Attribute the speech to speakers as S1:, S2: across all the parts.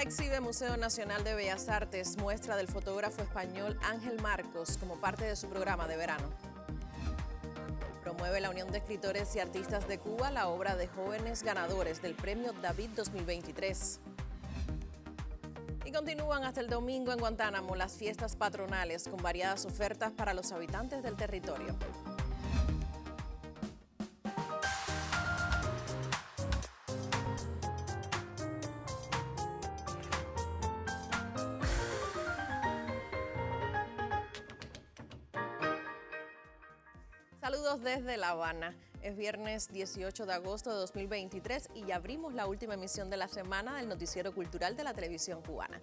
S1: Exhibe Museo Nacional de Bellas Artes muestra del fotógrafo español Ángel Marcos como parte de su programa de verano. Promueve la Unión de Escritores y Artistas de Cuba la obra de jóvenes ganadores del Premio David 2023. Y continúan hasta el domingo en Guantánamo las fiestas patronales con variadas ofertas para los habitantes del territorio. Saludos desde La Habana. Es viernes 18 de agosto de 2023 y ya abrimos la última emisión de la semana del Noticiero Cultural de la Televisión Cubana.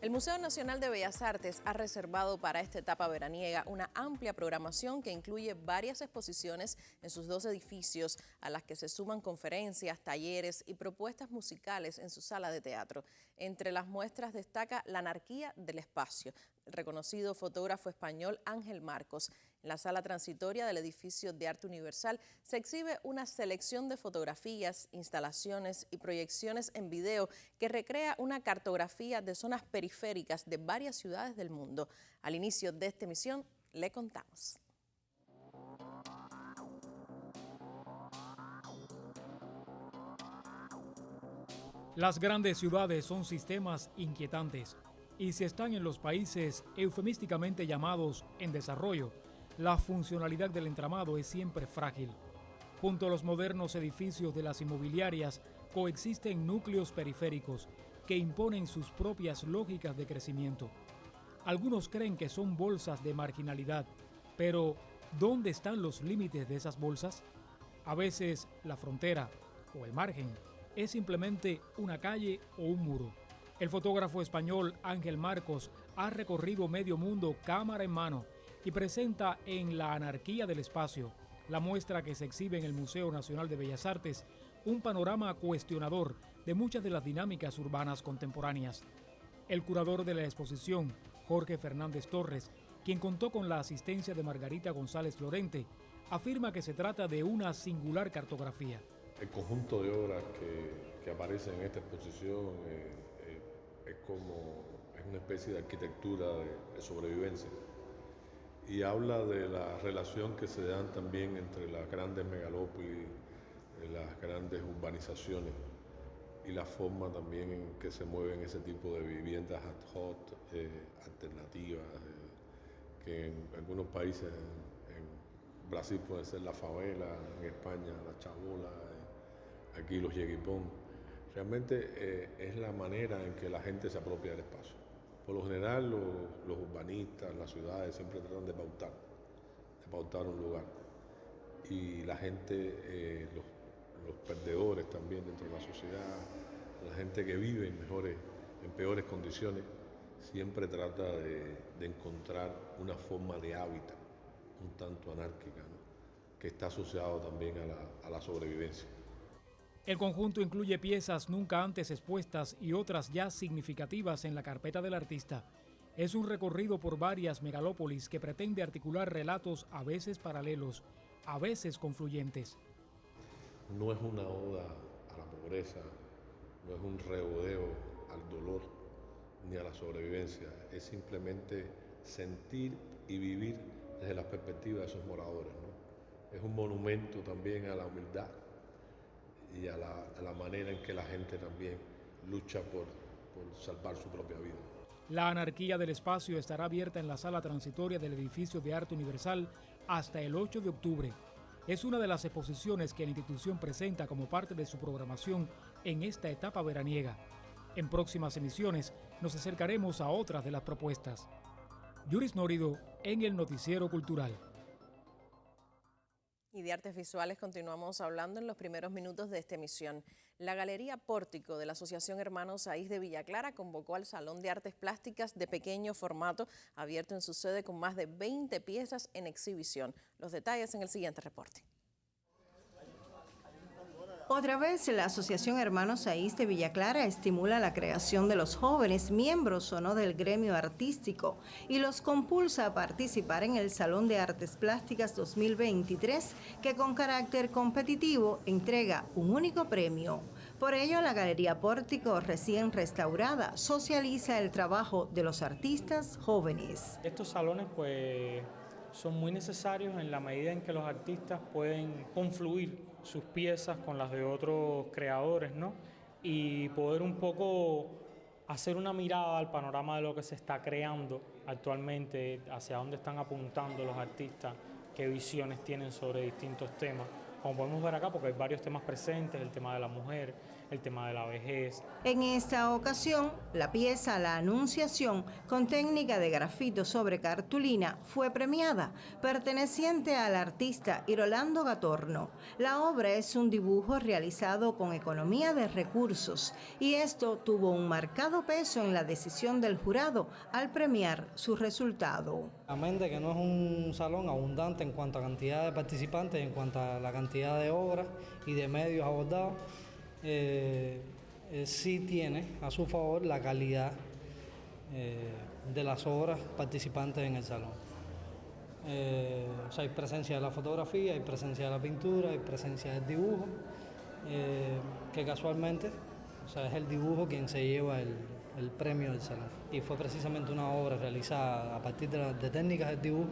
S1: El Museo Nacional de Bellas Artes ha reservado para esta etapa veraniega una amplia programación que incluye varias exposiciones en sus 2 edificios, a las que se suman conferencias, talleres y propuestas musicales en su sala de teatro. Entre las muestras destaca La anarquía del espacio, el reconocido fotógrafo español Ángel Marcos. En la sala transitoria del edificio de Arte Universal se exhibe una selección de fotografías, instalaciones y proyecciones en video que recrea una cartografía de zonas periféricas de varias ciudades del mundo. Al inicio de esta emisión le contamos.
S2: Las grandes ciudades son sistemas inquietantes y si están en los países eufemísticamente llamados en desarrollo, la funcionalidad del entramado es siempre frágil. Junto a los modernos edificios de las inmobiliarias coexisten núcleos periféricos que imponen sus propias lógicas de crecimiento. Algunos creen que son bolsas de marginalidad, pero ¿dónde están los límites de esas bolsas? A veces la frontera o el margen es simplemente una calle o un muro. El fotógrafo español Ángel Marcos ha recorrido medio mundo cámara en mano y presenta en La anarquía del espacio, la muestra que se exhibe en el Museo Nacional de Bellas Artes, un panorama cuestionador de muchas de las dinámicas urbanas contemporáneas. El curador de la exposición, Jorge Fernández Torres, quien contó con la asistencia de Margarita González Lorente, afirma que se trata de una singular cartografía.
S3: El conjunto de obras que aparecen en esta exposición es una especie de arquitectura de sobrevivencia y habla de la relación que se dan también entre las grandes megalópolis, las grandes urbanizaciones y la forma también en que se mueven ese tipo de viviendas ad hoc, alternativas, que en algunos países, en Brasil puede ser la favela, en España la chabola, aquí los yeguipón. Realmente es la manera en que la gente se apropia del espacio. Por lo general los urbanistas, las ciudades siempre tratan de pautar un lugar. Y la gente, los perdedores también dentro de la sociedad, la gente que vive en peores condiciones, siempre trata de encontrar una forma de hábitat un tanto anárquica, ¿no?, que está asociado también a la sobrevivencia.
S2: El conjunto incluye piezas nunca antes expuestas y otras ya significativas en la carpeta del artista. Es un recorrido por varias megalópolis que pretende articular relatos a veces paralelos, a veces confluyentes.
S3: No es una oda a la pobreza, no es un regodeo al dolor ni a la sobrevivencia, es simplemente sentir y vivir desde la perspectiva de esos moradores, ¿no? Es un monumento también a la humildad y a la manera en que la gente también lucha por salvar su propia vida.
S2: La anarquía del espacio estará abierta en la sala transitoria del edificio de Arte Universal hasta el 8 de octubre. Es una de las exposiciones que la institución presenta como parte de su programación en esta etapa veraniega. En próximas emisiones nos acercaremos a otras de las propuestas. Yuris Nórido en el Noticiero Cultural.
S1: Y de artes visuales continuamos hablando en los primeros minutos de esta emisión. La Galería Pórtico de la Asociación Hermanos Saiz de Villa Clara convocó al Salón de Artes Plásticas de pequeño formato, abierto en su sede con más de 20 piezas en exhibición. Los detalles en el siguiente reporte.
S4: Otra vez, la Asociación Hermanos Saiz de Villa Clara estimula la creación de los jóvenes, miembros o no del gremio artístico, y los compulsa a participar en el Salón de Artes Plásticas 2023, que con carácter competitivo entrega un único premio. Por ello, la Galería Pórtico, recién restaurada, socializa el trabajo de los artistas jóvenes.
S5: Estos salones pues son muy necesarios en la medida en que los artistas pueden confluir sus piezas con las de otros creadores, ¿no? Y poder un poco hacer una mirada al panorama de lo que se está creando actualmente, hacia dónde están apuntando los artistas, qué visiones tienen sobre distintos temas. Como podemos ver acá, porque hay varios temas presentes, el tema de la mujer, el tema de la vejez.
S4: En esta ocasión, la pieza La Anunciación, con técnica de grafito sobre cartulina, fue premiada, perteneciente al artista Irolando Gatorno. La obra es un dibujo realizado con economía de recursos y esto tuvo un marcado peso en la decisión del jurado al premiar su resultado.
S6: Obviamente que no es un salón abundante en cuanto a cantidad de participantes, en cuanto a la cantidad de obras y de medios abordados, sí tiene a su favor la calidad de las obras participantes en el salón. O sea, hay presencia de la fotografía, hay presencia de la pintura, hay presencia del dibujo, que casualmente, o sea, es el dibujo quien se lleva el premio del salón. Y fue precisamente una obra realizada a partir de técnicas del dibujo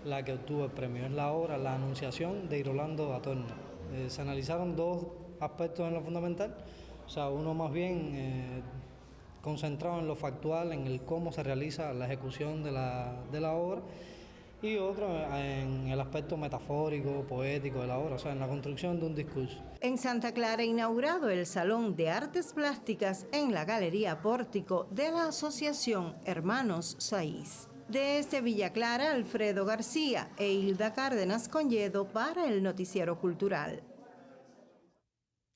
S6: la que obtuvo el premio. Es la obra La Anunciación de Irolando Gatorno. Se analizaron dos aspectos en lo fundamental, o sea, uno más bien concentrado en lo factual, en el cómo se realiza la ejecución de la obra, y otro en el aspecto metafórico, poético de la obra, o sea, en la construcción de un discurso.
S4: En Santa Clara, inaugurado el Salón de Artes Plásticas en la Galería Pórtico de la Asociación Hermanos Saiz. Desde Villa Clara, Alfredo García e Hilda Cárdenas Conyedo para el Noticiero Cultural.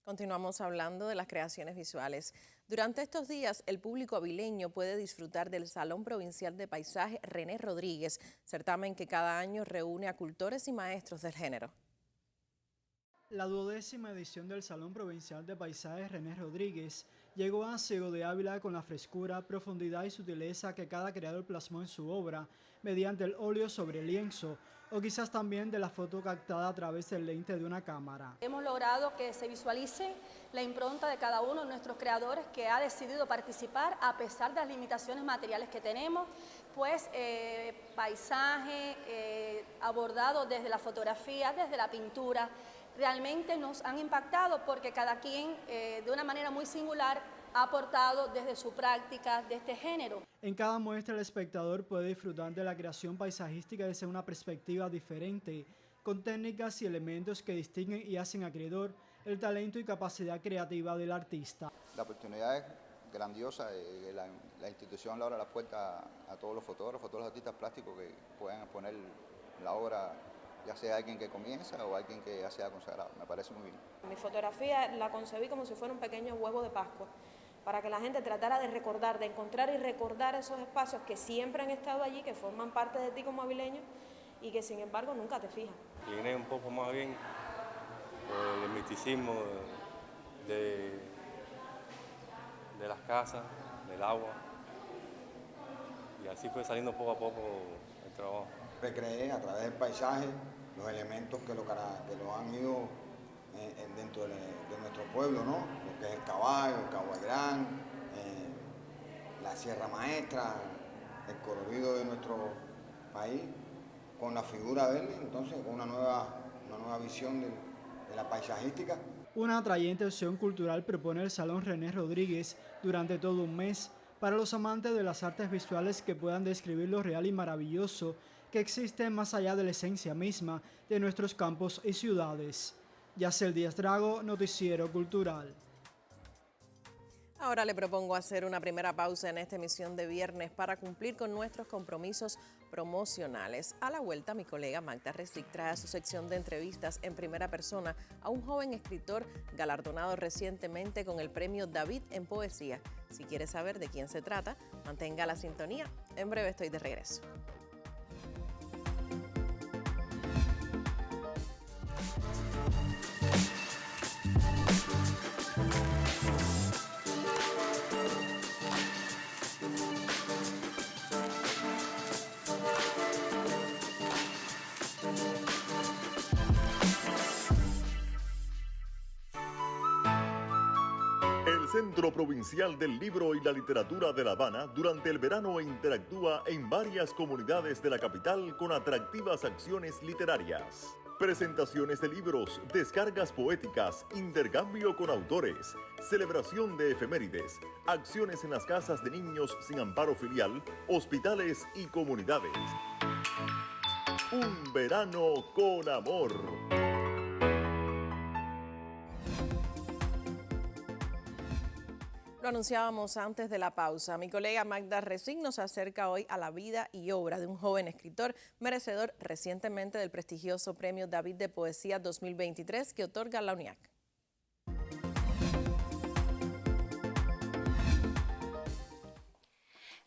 S1: Continuamos hablando de las creaciones visuales. Durante estos días, el público avileño puede disfrutar del Salón Provincial de Paisaje René Rodríguez, certamen que cada año reúne a cultores y maestros del género.
S7: La 12ª edición del Salón Provincial de Paisaje René Rodríguez llegó a Ciego de Ávila con la frescura, profundidad y sutileza que cada creador plasmó en su obra mediante el óleo sobre lienzo, o quizás también de la foto captada a través del lente de una cámara.
S8: Hemos logrado que se visualice la impronta de cada uno de nuestros creadores que ha decidido participar a pesar de las limitaciones materiales que tenemos, pues paisaje abordado desde la fotografía, desde la pintura, realmente nos han impactado porque cada quien de una manera muy singular ha aportado desde su práctica de este género.
S7: En cada muestra el espectador puede disfrutar de la creación paisajística desde una perspectiva diferente, con técnicas y elementos que distinguen y hacen acreedor el talento y capacidad creativa del artista.
S9: La oportunidad es grandiosa, la institución le abre la puerta a todos los fotógrafos, a todos los artistas plásticos que puedan exponer la obra, ya sea alguien que comienza o alguien que ya sea consagrado. Me parece muy bien.
S10: Mi fotografía la concebí como si fuera un pequeño huevo de Pascua, para que la gente tratara de recordar, de encontrar y recordar esos espacios que siempre han estado allí, que forman parte de ti como avileño y que sin embargo nunca te fijas.
S11: Viene un poco más bien por el misticismo de las casas, del agua, y así fue saliendo poco a poco el trabajo.
S12: Recreé a través del paisaje los elementos que lo han ido dentro de nuestro pueblo, ¿no? Lo que es el caballo, el cabalgrán, la Sierra Maestra, el colorido de nuestro país, con la figura de él, entonces con una nueva visión de la paisajística.
S7: Una atrayente opción cultural propone el Salón René Rodríguez durante todo un mes para los amantes de las artes visuales que puedan describir lo real y maravilloso que existe más allá de la esencia misma de nuestros campos y ciudades. Yacel Díaz Drago, Noticiero Cultural.
S1: Ahora le propongo hacer una primera pausa en esta emisión de viernes para cumplir con nuestros compromisos promocionales. A la vuelta, mi colega Magda Resnick trae a su sección de entrevistas en primera persona a un joven escritor galardonado recientemente con el premio David en poesía. Si quiere saber de quién se trata, mantenga la sintonía. En breve estoy de regreso.
S13: Centro Provincial del Libro y la Literatura de La Habana durante el verano interactúa en varias comunidades de la capital con atractivas acciones literarias. Presentaciones de libros, descargas poéticas, intercambio con autores, celebración de efemérides, acciones en las casas de niños sin amparo filial, hospitales y comunidades. Un verano con amor.
S1: Lo anunciábamos antes de la pausa. Mi colega Magda Resín nos acerca hoy a la vida y obra de un joven escritor merecedor recientemente del prestigioso Premio David de Poesía 2023 que otorga la UNIAC.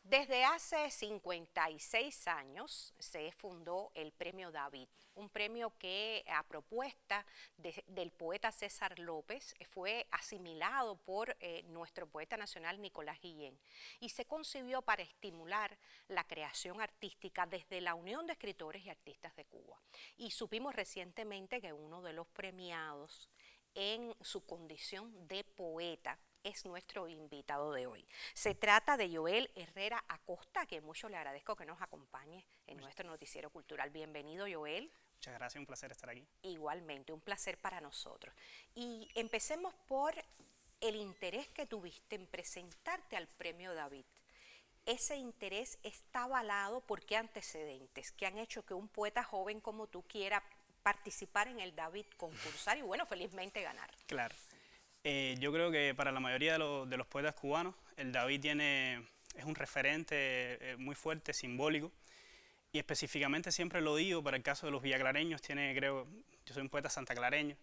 S14: Desde hace 56 años se fundó el Premio David, un premio que a propuesta del poeta César López fue asimilado por nuestro poeta nacional Nicolás Guillén y se concibió para estimular la creación artística desde la Unión de Escritores y Artistas de Cuba. Y supimos recientemente que uno de los premiados en su condición de poeta es nuestro invitado de hoy. Se trata de Joel Herrera Acosta, que mucho le agradezco que nos acompañe en nuestro noticiero cultural. Bienvenido, Joel.
S15: Muchas gracias, un placer estar aquí.
S14: Igualmente, un placer para nosotros. Y empecemos por el interés que tuviste en presentarte al Premio David. Ese interés está avalado por qué antecedentes que han hecho que un poeta joven como tú quiera participar en el David, concursar y, bueno, felizmente ganar.
S15: Claro. Yo creo que para la mayoría de los poetas cubanos, el David es un referente muy fuerte, simbólico, y específicamente siempre lo digo para el caso de los villaclareños. Yo soy un poeta santaclareño,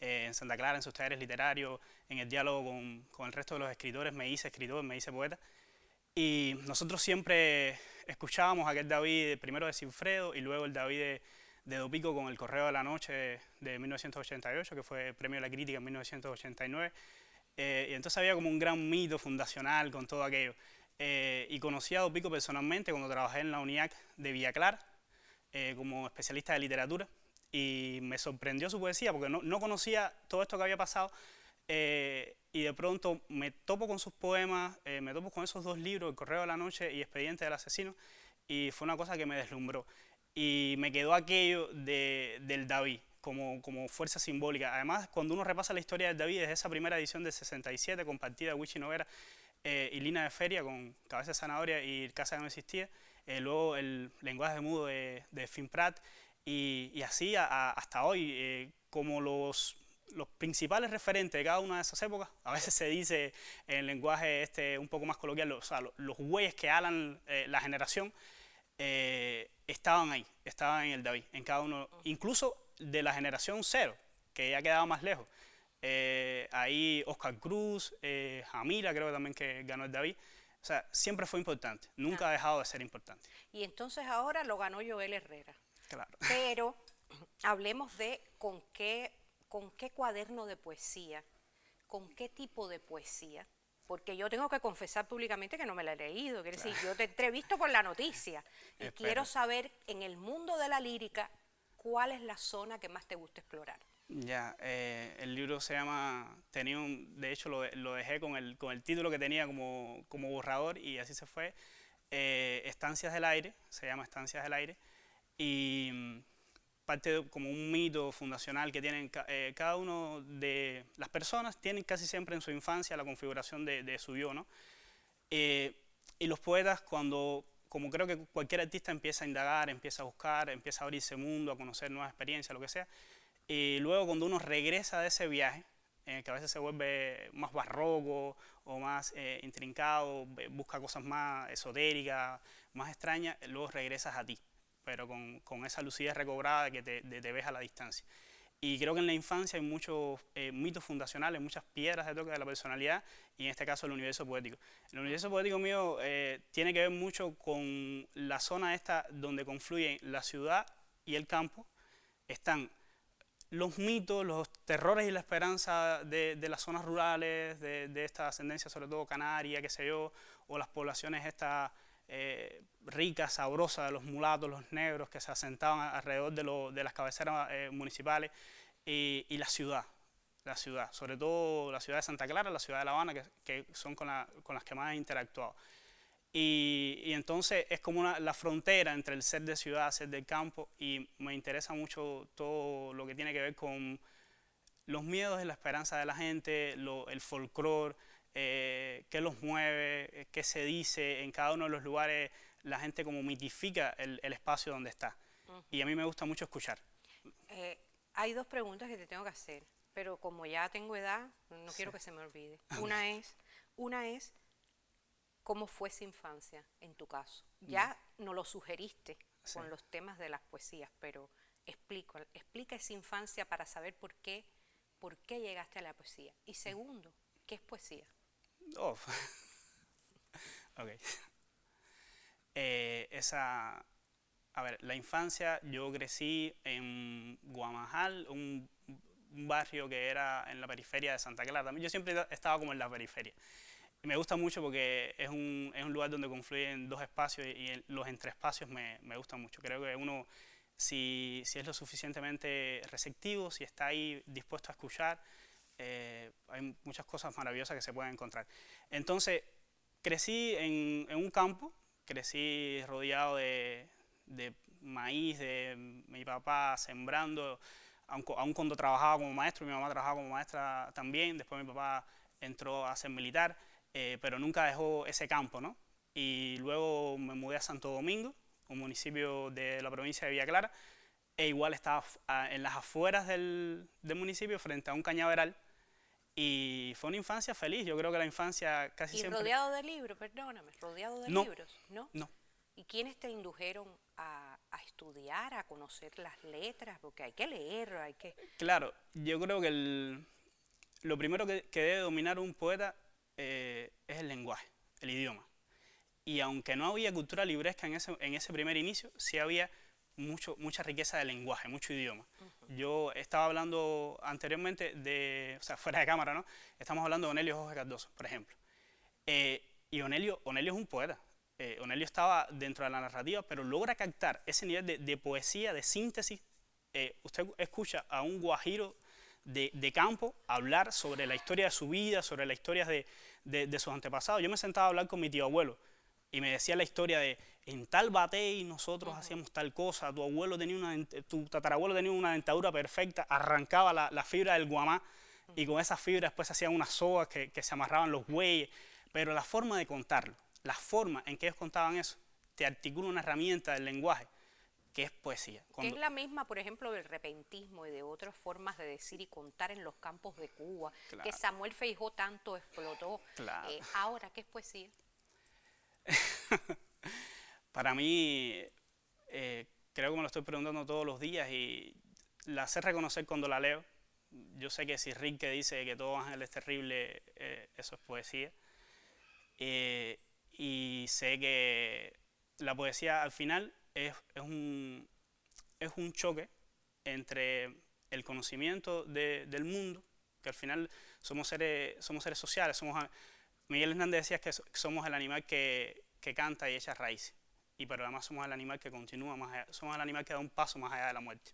S15: en Santa Clara, en sus talleres literarios, en el diálogo con el resto de los escritores, me hice escritor, me hice poeta, y nosotros siempre escuchábamos aquel David primero de Sinfredo y luego el David de Dopico con El Correo de la Noche de 1988, que fue Premio de la Crítica en 1989, y entonces había como un gran mito fundacional con todo aquello. Y conocí a Dopico personalmente cuando trabajé en la UNIAC de Villa Clara, como especialista de literatura, y me sorprendió su poesía porque no conocía todo esto que había pasado, y de pronto me topo con sus poemas, me topo con esos dos libros, El Correo de la Noche y Expediente del Asesino, y fue una cosa que me deslumbró. Y me quedó aquello del David como fuerza simbólica. Además, cuando uno repasa la historia del David, desde esa primera edición del 67, compartida de Wichi Noguera y Lina de Feria, con Cabeza de Zanahoria y Casa que no existía, luego el lenguaje mudo de Fin Prat, y así hasta hoy, como los principales referentes de cada una de esas épocas, a veces se dice en lenguaje un poco más coloquial, los güeyes que alan la generación, estaban ahí, estaban en el David, en cada uno, incluso de la generación cero, que ya quedaba más lejos. Ahí Oscar Cruz, Jamila creo que también que ganó el David. O sea, siempre fue importante, nunca ha dejado de ser importante.
S14: Y entonces ahora lo ganó Joel Herrera.
S15: Claro.
S14: Pero hablemos de con qué cuaderno de poesía, con qué tipo de poesía, porque yo tengo que confesar públicamente que no me la he leído. Quiere decir, yo te entrevisto por la noticia y quiero saber, en el mundo de la lírica, cuál es la zona que más te gusta explorar.
S15: Ya, el libro se llama, de hecho lo dejé con el título que tenía como borrador y así se fue, Estancias del Aire, se llama Estancias del Aire, y parte de como un mito fundacional que tienen cada uno de las personas, tienen casi siempre en su infancia la configuración de su yo, ¿no? Y los poetas, como creo que cualquier artista empieza a indagar, empieza a buscar, empieza a abrirse mundo, a conocer nuevas experiencias, lo que sea, y luego cuando uno regresa de ese viaje, que a veces se vuelve más barroco o más intrincado, busca cosas más esotéricas, más extrañas, luego regresas a ti, pero con esa lucidez recobrada que te ves a la distancia. Y creo que en la infancia hay muchos mitos fundacionales, muchas piedras de toque de la personalidad, y en este caso el universo poético. El universo poético mío tiene que ver mucho con la zona esta donde confluyen la ciudad y el campo. Están los mitos, los terrores y la esperanza de las zonas rurales, de esta ascendencia, sobre todo canaria, qué sé yo, o las poblaciones estas ricas, sabrosas, de los mulatos, los negros que se asentaban alrededor de las cabeceras municipales, y la ciudad. la ciudad, sobre todo la ciudad de Santa Clara, la ciudad de La Habana, que son con las que más he interactuado. Y entonces es como la frontera entre el ser de ciudad, ser del campo, y me interesa mucho todo lo que tiene que ver con los miedos y la esperanza de la gente, el folclore, qué los mueve, qué se dice en cada uno de los lugares, la gente como mitifica el espacio donde está. Y a mí me gusta mucho escuchar.
S14: Hay dos preguntas que te tengo que hacer, pero como ya tengo edad, no quiero que se me olvide. Una es ¿cómo fue esa infancia en tu caso? Ya nos lo sugeriste con los temas de las poesías, pero explica esa infancia para saber por qué llegaste a la poesía. Y segundo, ¿qué es poesía?
S15: Oh. Ok. A ver, la infancia, yo crecí en Guamajal, un barrio que era en la periferia de Santa Clara. Yo siempre estaba como en la periferia. Y me gusta mucho porque es un lugar donde confluyen dos espacios y los entreespacios me gustan mucho. Creo que uno, si es lo suficientemente receptivo, si está ahí dispuesto a escuchar, hay muchas cosas maravillosas que se pueden encontrar. Entonces, crecí en un campo, crecí rodeado de maíz, de mi papá sembrando, aun cuando trabajaba como maestro, mi mamá trabajaba como maestra también, después mi papá entró a ser militar, pero nunca dejó ese campo, ¿no? Y luego me mudé a Santo Domingo, un municipio de la provincia de Villa Clara, e igual estaba en las afueras del municipio, frente a un cañaveral, y fue una infancia feliz. Yo creo que la infancia casi siempre...
S14: ¿Y rodeado de libros, perdóname, rodeado de libros? ¿No?
S15: No.
S14: ¿Y quiénes te indujeron a estudiar, a conocer las letras? Porque hay que leer, hay que...
S15: Claro, yo creo que lo primero que debe dominar un poeta es el lenguaje, el idioma. Y aunque no había cultura libresca en ese primer inicio, sí había mucha riqueza de lenguaje, mucho idioma. Yo estaba hablando anteriormente o sea, fuera de cámara, ¿no? Estamos hablando de Onelio Jorge Cardoso, por ejemplo. Y Onelio es un poeta. Onelio estaba dentro de la narrativa, pero logra captar ese nivel de poesía, de síntesis. Usted escucha a un guajiro de campo hablar sobre la historia de su vida, sobre la historia de sus antepasados. Yo me sentaba a hablar con mi tío abuelo y me decía la historia de en tal batey nosotros hacíamos tal cosa, tu tatarabuelo tenía una dentadura perfecta, arrancaba la fibra del guamá y con esa fibra después se hacían unas sogas que se amarraban los bueyes, pero la forma de contarlo, la forma en que ellos contaban eso, te articula una herramienta del lenguaje que es poesía.
S14: Que es la misma, por ejemplo, del repentismo y de otras formas de decir y contar en los campos de Cuba, que Samuel Feijó tanto explotó. Ahora, ¿qué es poesía?
S15: Para mí, creo que me lo estoy preguntando todos los días y la sé reconocer cuando la leo. Yo sé que si Rilke dice que todo ángel es terrible, eso es poesía. Y sé que la poesía al final es un choque entre el conocimiento del mundo, que al final somos seres sociales. Miguel Hernández decía que somos el animal que canta y echa raíces, pero además somos el animal que continúa más allá, somos el animal que da un paso más allá de la muerte.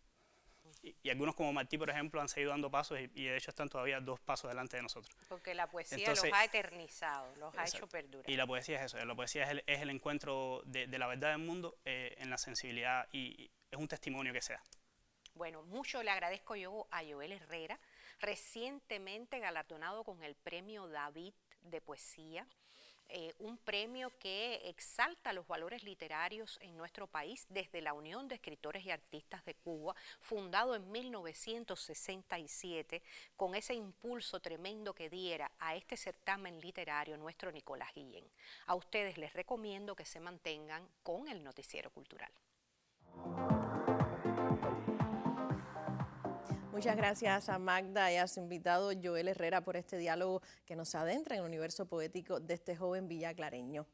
S15: Y algunos como Martí, por ejemplo, han seguido dando pasos y de hecho están todavía 2 pasos delante de nosotros.
S14: Porque la poesía los ha eternizado, los ha hecho perdurar.
S15: Y la poesía es eso, la poesía es el encuentro de la verdad del mundo en la sensibilidad y es un testimonio que se da.
S14: Bueno, mucho le agradezco yo a Joel Herrera, recientemente galardonado con el Premio David de Poesía. Un premio que exalta los valores literarios en nuestro país desde la Unión de Escritores y Artistas de Cuba, fundado en 1967, con ese impulso tremendo que diera a este certamen literario nuestro Nicolás Guillén. A ustedes les recomiendo que se mantengan con el Noticiero Cultural.
S1: Muchas gracias a Magda y a su invitado Joel Herrera por este diálogo que nos adentra en el universo poético de este joven villaclareño.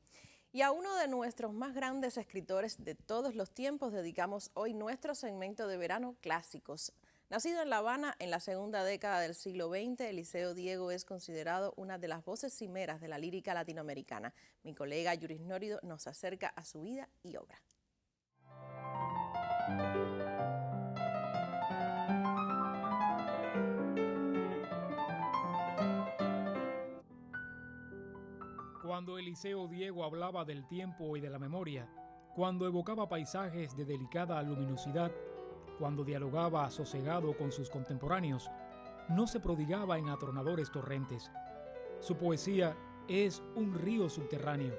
S1: Y a uno de nuestros más grandes escritores de todos los tiempos dedicamos hoy nuestro segmento de verano Clásicos. Nacido en La Habana en la segunda década del siglo XX, Eliseo Diego es considerado una de las voces cimeras de la lírica latinoamericana. Mi colega Yuris Nórido nos acerca a su vida y obra.
S2: Cuando Eliseo Diego hablaba del tiempo y de la memoria, cuando evocaba paisajes de delicada luminosidad, cuando dialogaba sosegado con sus contemporáneos, no se prodigaba en atronadores torrentes. Su poesía es un río subterráneo,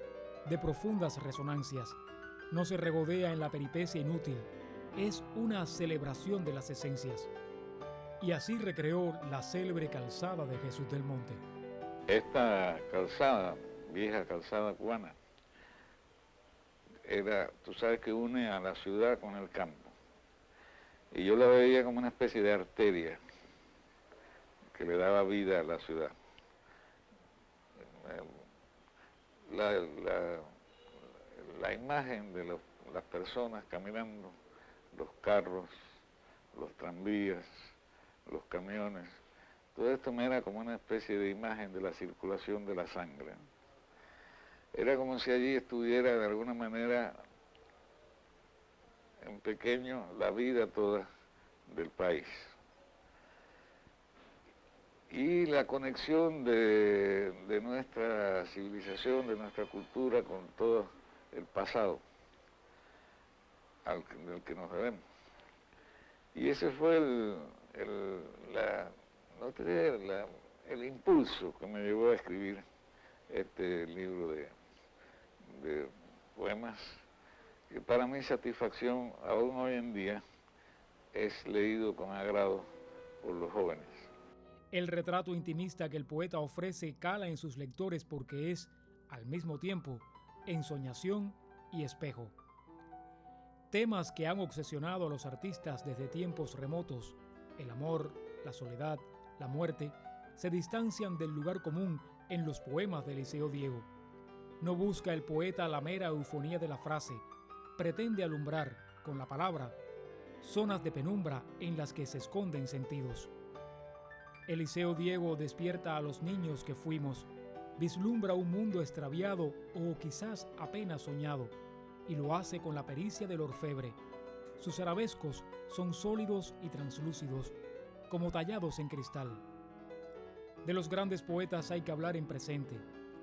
S2: de profundas resonancias. No se regodea en la peripecia inútil, es una celebración de las esencias. Y así recreó la célebre calzada de Jesús del Monte.
S16: Esta calzada, vieja calzada cubana, tú sabes que une a la ciudad con el campo. Y yo la veía como una especie de arteria que le daba vida a la ciudad. La imagen de las personas caminando, los carros, los tranvías, los camiones, todo esto me era como una especie de imagen de la circulación de la sangre. Era como si allí estuviera de alguna manera en pequeño la vida toda del país. Y la conexión de nuestra civilización, de nuestra cultura con todo el pasado del que nos debemos. Y ese fue el impulso que me llevó a escribir este libro de poemas, que para mi satisfacción aún hoy en día es leído con agrado por los jóvenes.
S2: El retrato intimista que el poeta ofrece cala en sus lectores porque es, al mismo tiempo, ensoñación y espejo. Temas que han obsesionado a los artistas desde tiempos remotos, el amor, la soledad, la muerte, se distancian del lugar común en los poemas de Eliseo Diego. No busca el poeta la mera eufonía de la frase, pretende alumbrar, con la palabra, zonas de penumbra en las que se esconden sentidos. Eliseo Diego despierta a los niños que fuimos, vislumbra un mundo extraviado o quizás apenas soñado, y lo hace con la pericia del orfebre. Sus arabescos son sólidos y translúcidos, como tallados en cristal. De los grandes poetas hay que hablar en presente.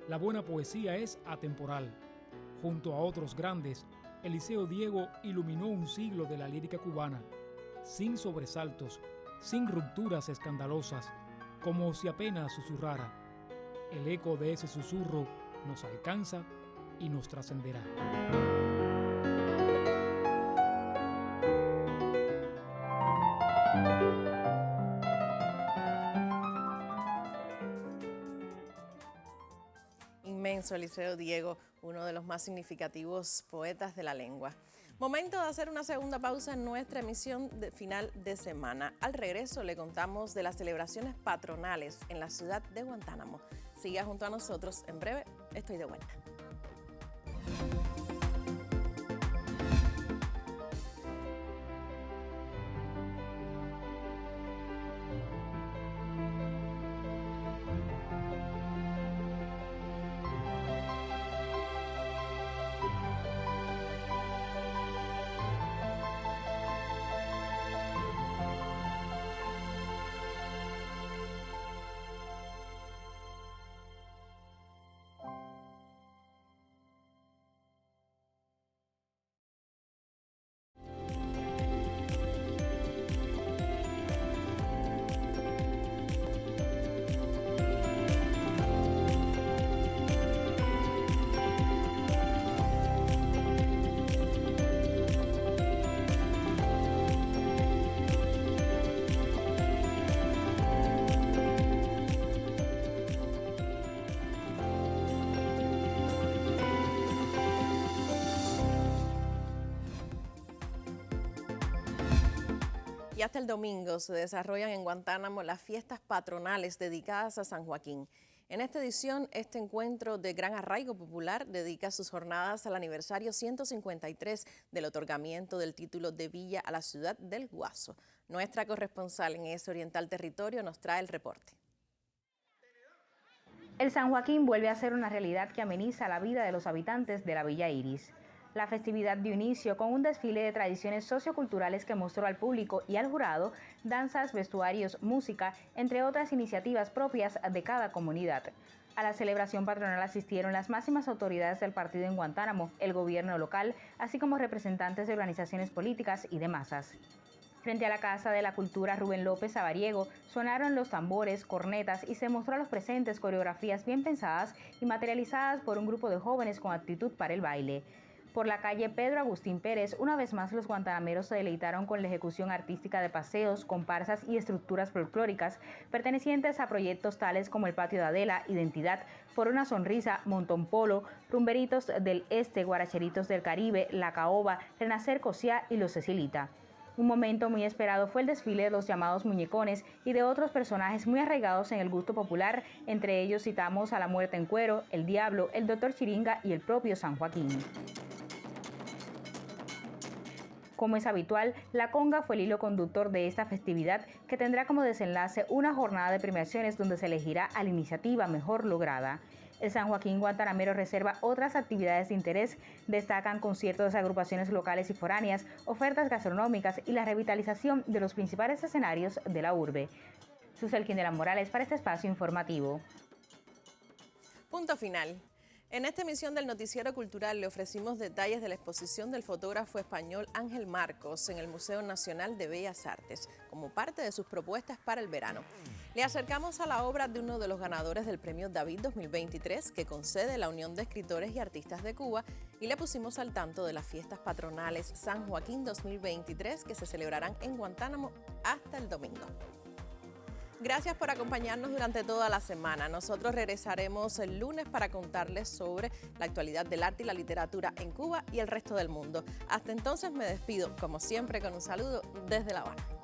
S2: La buena poesía es atemporal. Junto a otros grandes, Eliseo Diego iluminó un siglo de la lírica cubana, sin sobresaltos, sin rupturas escandalosas, como si apenas susurrara. El eco de ese susurro nos alcanza y nos trascenderá.
S1: Inmenso Eliseo Diego, uno de los más significativos poetas de la lengua. Momento de hacer una segunda pausa en nuestra emisión de final de semana. Al regreso le contamos de las celebraciones patronales en la ciudad de Guantánamo. Siga junto a nosotros, en breve estoy de vuelta. Y hasta el domingo se desarrollan en Guantánamo las fiestas patronales dedicadas a San Joaquín. En esta edición, este encuentro de gran arraigo popular dedica sus jornadas al aniversario 153 del otorgamiento del título de villa a la ciudad del Guaso. Nuestra corresponsal en ese oriental territorio nos trae el reporte.
S17: El San Joaquín vuelve a ser una realidad que ameniza la vida de los habitantes de la Villa Iris. La festividad dio inicio con un desfile de tradiciones socioculturales que mostró al público y al jurado danzas, vestuarios, música, entre otras iniciativas propias de cada comunidad. A la celebración patronal asistieron las máximas autoridades del partido en Guantánamo, el gobierno local, así como representantes de organizaciones políticas y de masas. Frente a la Casa de la Cultura Rubén López Sabariego, sonaron los tambores, cornetas y se mostró a los presentes coreografías bien pensadas y materializadas por un grupo de jóvenes con actitud para el baile. Por la calle Pedro Agustín Pérez, una vez más los guantanameros se deleitaron con la ejecución artística de paseos, comparsas y estructuras folclóricas pertenecientes a proyectos tales como el Patio de Adela, Identidad, Por una Sonrisa, Montón Polo, Rumberitos del Este, Guaracheritos del Caribe, La Caoba, Renacer Cociá y Los Cecilita. Un momento muy esperado fue el desfile de los llamados muñecones y de otros personajes muy arraigados en el gusto popular, entre ellos citamos a La Muerte en Cuero, El Diablo, el Dr. Chiringa y el propio San Joaquín. Como es habitual, la conga fue el hilo conductor de esta festividad que tendrá como desenlace una jornada de premiaciones donde se elegirá a la iniciativa mejor lograda. El San Joaquín guantanamero reserva otras actividades de interés, destacan conciertos de agrupaciones locales y foráneas, ofertas gastronómicas y la revitalización de los principales escenarios de la urbe. Suselkin de la Morales para este espacio informativo.
S1: Punto final. En esta emisión del Noticiero Cultural le ofrecimos detalles de la exposición del fotógrafo español Ángel Marcos en el Museo Nacional de Bellas Artes, como parte de sus propuestas para el verano. Le acercamos a la obra de uno de los ganadores del Premio David 2023 que concede la Unión de Escritores y Artistas de Cuba y le pusimos al tanto de las fiestas patronales San Joaquín 2023 que se celebrarán en Guantánamo hasta el domingo. Gracias por acompañarnos durante toda la semana. Nosotros regresaremos el lunes para contarles sobre la actualidad del arte y la literatura en Cuba y el resto del mundo. Hasta entonces me despido, como siempre, con un saludo desde La Habana.